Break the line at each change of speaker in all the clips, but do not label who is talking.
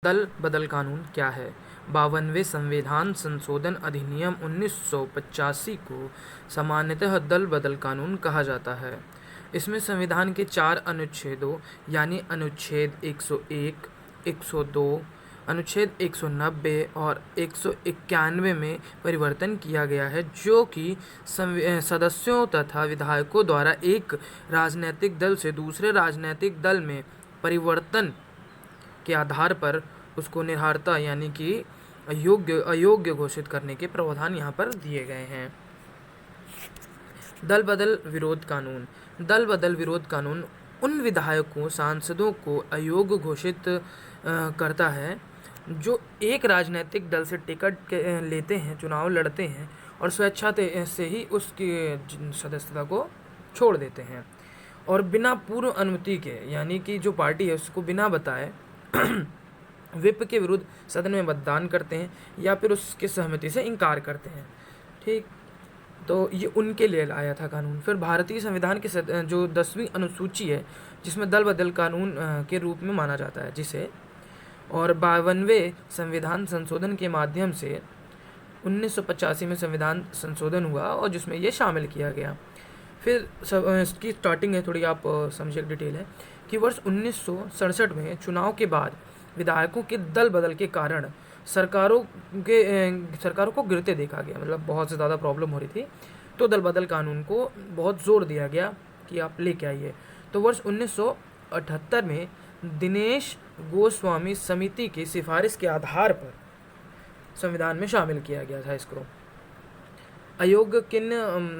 दल बदल कानून क्या है? 52वें संविधान संशोधन अधिनियम 1985 को सामान्यतः दल बदल कानून कहा जाता है। इसमें संविधान के 4 अनुच्छेदों यानी अनुच्छेद 101, 102, अनुच्छेद 190 और 191 में परिवर्तन किया गया है, जो कि सदस्यों तथा विधायकों द्वारा एक राजनीतिक दल से दूसरे राजनीतिक दल में परिवर्तन के आधार पर उसको निरर्हता यानी कि अयोग्य घोषित करने के प्रावधान यहाँ पर दिए गए हैं। दल बदल विरोध कानून। दल बदल विरोध कानून उन विधायकों सांसदों को अयोग्य घोषित करता है जो एक राजनीतिक दल से टिकट लेते हैं, चुनाव लड़ते हैं और स्वेच्छा से ही उसकी सदस्यता को छोड़ देते हैं और बिना पूर्व अनुमति के यानी कि जो पार्टी है उसको बिना बताए विप के विरुद्ध सदन में मतदान करते हैं या फिर उसके सहमति से इनकार करते हैं। ठीक, तो ये उनके लिए लाया था कानून। फिर भारतीय संविधान के जो 10वीं अनुसूची है जिसमें दल बदल कानून के रूप में माना जाता है जिसे, और 52वें संविधान संशोधन के माध्यम से 1985 में संविधान संशोधन हुआ और जिसमें ये शामिल किया गया। फिर इसकी स्टार्टिंग है, थोड़ी आप समझिए, डिटेल है कि वर्ष 1967 में चुनाव के बाद विधायकों के दल बदल के कारण सरकारों को गिरते देखा गया, मतलब बहुत से ज़्यादा प्रॉब्लम हो रही थी, तो दल बदल कानून को बहुत ज़ोर दिया गया कि आप लेके आइए। तो वर्ष 1978 में दिनेश गोस्वामी समिति की सिफारिश के आधार पर संविधान में शामिल किया गया था इसको। अयोग्य किन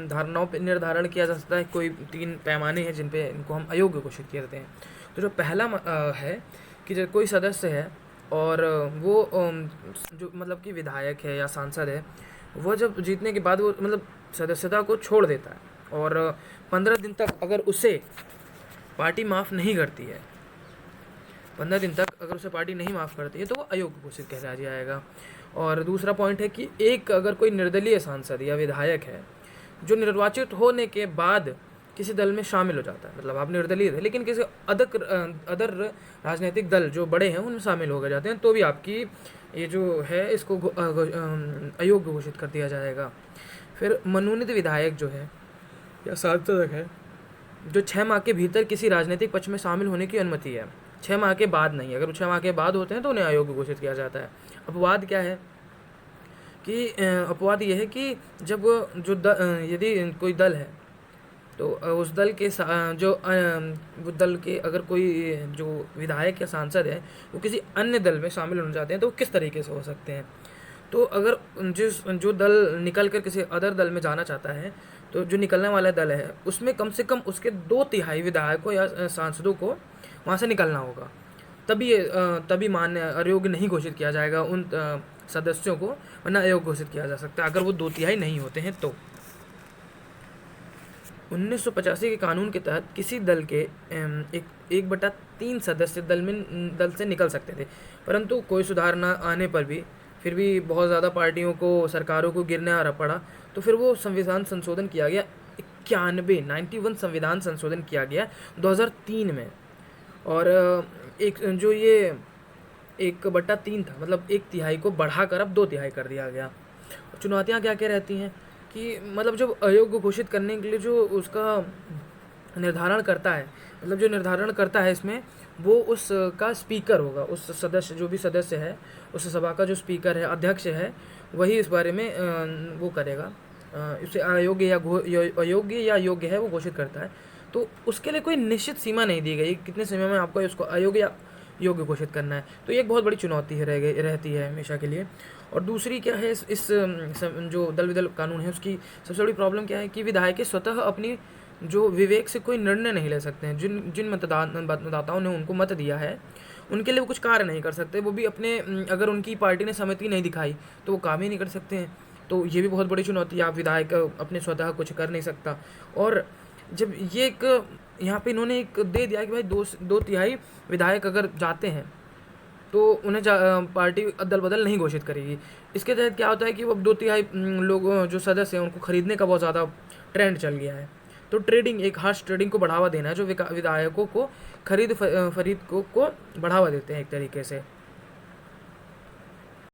धारणाओं पर निर्धारण किया जा सकता है? कोई 3 पैमाने हैं जिन पे इनको हम अयोग्य घोषित करते हैं। तो जो पहला है कि जब कोई सदस्य है और वो जो मतलब कि विधायक है या सांसद है, वो जब जीतने के बाद वो मतलब सदस्यता को छोड़ देता है और 15 दिन तक अगर उसे पार्टी माफ़ नहीं करती है, 15 दिन तक अगर उसे पार्टी नहीं माफ़ करती है तो वो अयोग्य घोषित किया जाएगा। और दूसरा पॉइंट है कि अगर कोई निर्दलीय सांसद या विधायक है जो निर्वाचित होने के बाद किसी दल में शामिल हो जाता है, मतलब आप निर्दलीय थे लेकिन किसी अदर राजनीतिक दल जो बड़े हैं उनमें शामिल हो गए जाते हैं, तो भी आपकी ये जो है इसको अयोग्य घोषित कर दिया जाएगा। फिर मनोनीत विधायक जो है या सांसद है जो 6 माह के भीतर किसी राजनीतिक पक्ष में शामिल होने की अनुमति है, 6 माह के बाद नहीं, अगर 6 माह के बाद होते हैं तो उन्हें अयोग्य घोषित किया जाता है। अपवाद क्या है कि अपवाद ये है कि जब यदि कोई दल है तो उस दल के वो दल के अगर कोई जो विधायक या सांसद है वो किसी अन्य दल में शामिल होना चाहते हैं तो किस तरीके से हो सकते हैं। तो अगर जो दल निकल कर किसी अदर दल में जाना चाहता है तो जो निकलने वाला दल है उसमें कम से कम उसके 2/3 विधायकों या सांसदों को वहाँ से निकलना होगा, तभी मान्य अयोग्य नहीं घोषित किया जाएगा उन सदस्यों को, वरना अयोग्य घोषित किया जा सकता है अगर वो 2/3 नहीं होते हैं तो। 1985 के कानून के तहत किसी दल के 1/3 सदस्य दल से निकल सकते थे, परंतु कोई सुधार न आने पर भी फिर भी बहुत ज़्यादा पार्टियों को, सरकारों को गिरने आ पड़ा, तो फिर वो संविधान संशोधन किया गया 91 संविधान संशोधन किया गया 2003 में। और जो ये 1/3 था, मतलब 1/3 को बढ़ाकर अब 2/3 कर दिया गया। चुनौतियाँ क्या क्या रहती हैं कि मतलब जब अयोग्य घोषित करने के लिए जो उसका निर्धारण करता है, मतलब जो निर्धारण करता है इसमें वो उसका स्पीकर होगा, उस सदस्य जो भी सदस्य है उस सभा का जो स्पीकर है, अध्यक्ष है, वही इस बारे में वो करेगा, इसे अयोग्य या योग्य है वो घोषित करता है। तो उसके लिए कोई निश्चित सीमा नहीं दी गई कितने समय में आपको उसको अयोग्य या योग्य घोषित करना है, तो ये एक बहुत बड़ी चुनौती है रहती है हमेशा के लिए। और दूसरी क्या है, इस जो दल बदल कानून है उसकी सबसे बड़ी प्रॉब्लम क्या है कि विधायक स्वतः अपनी जो विवेक से कोई निर्णय नहीं ले सकते हैं। जिन मतदाताओं ने उनको मत दिया है उनके लिए वो कुछ कार्य नहीं कर सकते, वो भी अपने अगर उनकी पार्टी ने सहमति नहीं दिखाई तो वो काम ही नहीं कर सकते हैं। तो ये भी बहुत बड़ी चुनौती है, आप विधायक अपने स्वतः कुछ कर नहीं सकता। और जब ये एक यहाँ पे इन्होंने एक दे दिया कि भाई 2/3 विधायक अगर जाते हैं तो उन्हें पार्टी अदल बदल नहीं घोषित करेगी। इसके तहत क्या होता है कि वो 2/3 लोग जो सदस्य हैं उनको खरीदने का बहुत ज़्यादा ट्रेंड चल गया है। तो ट्रेडिंग, एक हार्श ट्रेडिंग को बढ़ावा देना है, जो विधायकों को खरीद को बढ़ावा देते हैं एक तरीके से।